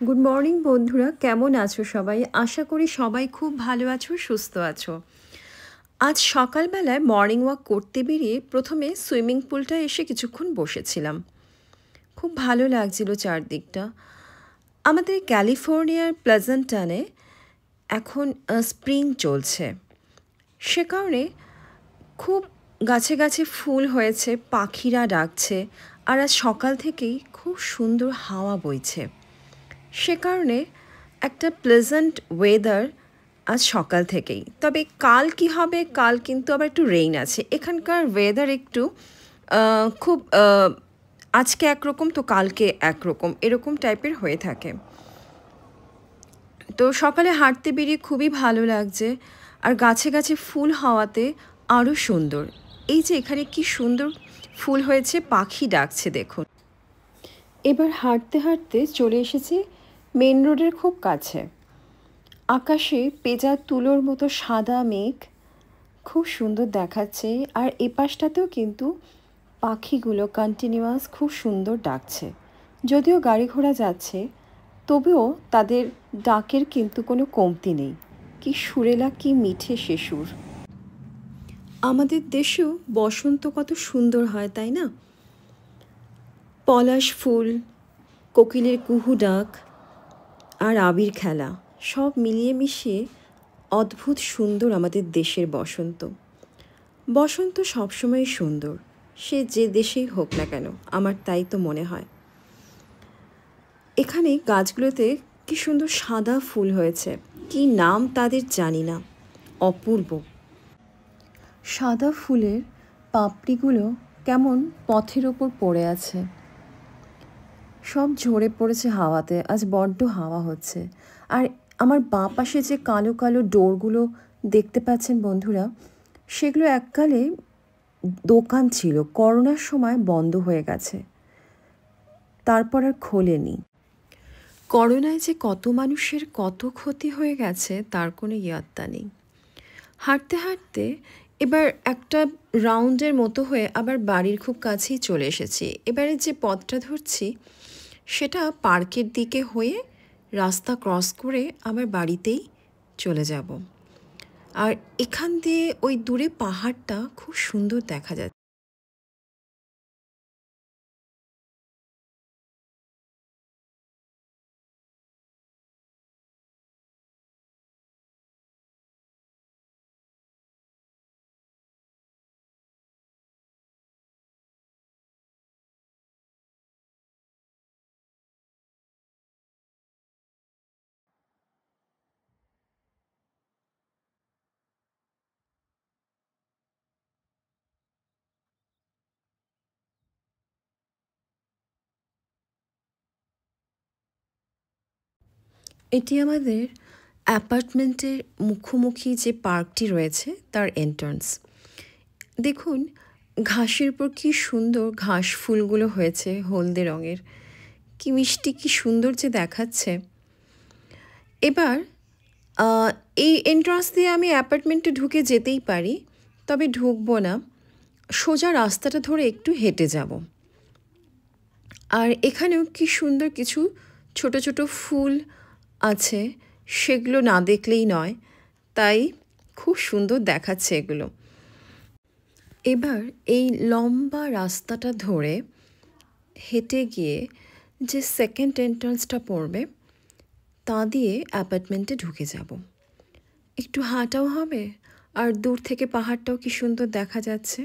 Good morning বন্ধুরা, কেমন আছো সবাই? আশা করি সবাই খুব ভালো আছো, সুস্থ আছো। আজ সকালবেলায় মর্নিং ওয়াক করতে বেরিয়ে প্রথমে সুইমিং পুলটা এসে কিছুক্ষণ বসেছিলাম। খুব ভালো লাগছিল চারদিকটা। আমাদের ক্যালিফোর্নিয়ার প্লেজেন্টনে এখন স্প্রিং চলছে, সে কারণে খুব গাছে গাছে ফুল হয়েছে, পাখিরা ডাকছে, আর আজ সকাল থেকেই খুব সুন্দর হাওয়া বইছে। সে কারণে একটা প্লেজেন্ট ওয়েদার আজ সকাল থেকেই। তবে কাল কি হবে, কাল কিন্তু আবার একটু রেইন আছে। এখানকার ওয়েদার একটু খুব আজকে একরকম তো কালকে একরকম, এরকম টাইপের হয়ে থাকে। তো সকালে হাঁটতে বেরিয়ে খুবই ভালো লাগছে, আর গাছে গাছে ফুল হওয়াতে আরও সুন্দর। এই যে এখানে কি সুন্দর ফুল হয়েছে, পাখি ডাকছে দেখুন। এবার হাঁটতে হাঁটতে চলে এসেছি মেন রোডের খুব কাছে। আকাশে পেঁজা তুলোর মতো সাদা মেঘ খুব সুন্দর দেখাচ্ছে, আর এ পাশটাতেও কিন্তু পাখিগুলো কন্টিনিউয়াস খুব সুন্দর ডাকছে। যদিও গাড়ি ঘোড়া যাচ্ছে, তবুও তাদের ডাকের কিন্তু কোনো কমতি নেই। কি সুরেলা, কি মিঠে সে সুর। আমাদের দেশেও বসন্ত কত সুন্দর হয়, তাই না? পলাশ ফুল, কোকিলের কুহু ডাক আর আবির খেলা সব মিলিয়ে মিশিয়ে অদ্ভুত সুন্দর আমাদের দেশের বসন্ত। বসন্ত সবসময় সুন্দর, সে যে দেশেই হোক না কেন, আমার তাই তো মনে হয়। এখানে গাছগুলোতে কি সুন্দর সাদা ফুল হয়েছে, কি নাম তাদের জানি না, অপূর্ব। সাদা ফুলের পাপড়িগুলো কেমন পথের ওপর পড়ে আছে, সব ঝরে পড়েছে হাওয়াতে। আজ বড্ড হাওয়া হচ্ছে। আর আমার বাঁ পাশে যে কালো কালো ডোরগুলো দেখতে পাচ্ছেন বন্ধুরা, সেগুলো এককালে দোকান ছিল, করোনার সময় বন্ধ হয়ে গেছে, তারপর আর খোলেনি। করোনায় যে কত মানুষের কত ক্ষতি হয়ে গেছে তার কোনো ইয়াত্তা নেই। হাঁটতে হাঁটতে এবার একটা রাউন্ডের মতো হয়ে আবার বাড়ির খুব কাছেই চলে এসেছি। এবারে যে পথটা ধরছি সেটা পার্কের দিকে হয়ে রাস্তা ক্রস করে আবার বাড়িতেই চলে যাব। আর এখান দিয়ে ওই দূরে পাহাড়টা খুব সুন্দর দেখা যাচ্ছে। এটি আমাদের অ্যাপার্টমেন্টের মুখোমুখি যে পার্কটি রয়েছে তার এন্ট্রান্স। দেখুন ঘাসের উপর কি সুন্দর ঘাস ফুলগুলো হয়েছে হলদে রঙের, কি মিষ্টি, কি সুন্দর যে দেখাচ্ছে। এবার এই এন্ট্রান্স দিয়ে আমি অ্যাপার্টমেন্টে ঢুকে যেতেই পারি, তবে ঢুকবো না, সোজা রাস্তাটা ধরে একটু হেঁটে যাব। আর এখানেও কি সুন্দর কিছু ছোট ছোট ফুল আছে, সেগুলো না দেখলেই নয়, তাই খুব সুন্দর দেখাচ্ছে এগুলো। এবার এই লম্বা রাস্তাটা ধরে হেঁটে গিয়ে যে সেকেন্ড এন্ট্রান্সটা পড়বে তা দিয়ে অ্যাপার্টমেন্টে ঢুকে যাব। একটু হাঁটাও হবে, আর দূর থেকে পাহাড়টাও কি সুন্দর দেখা যাচ্ছে।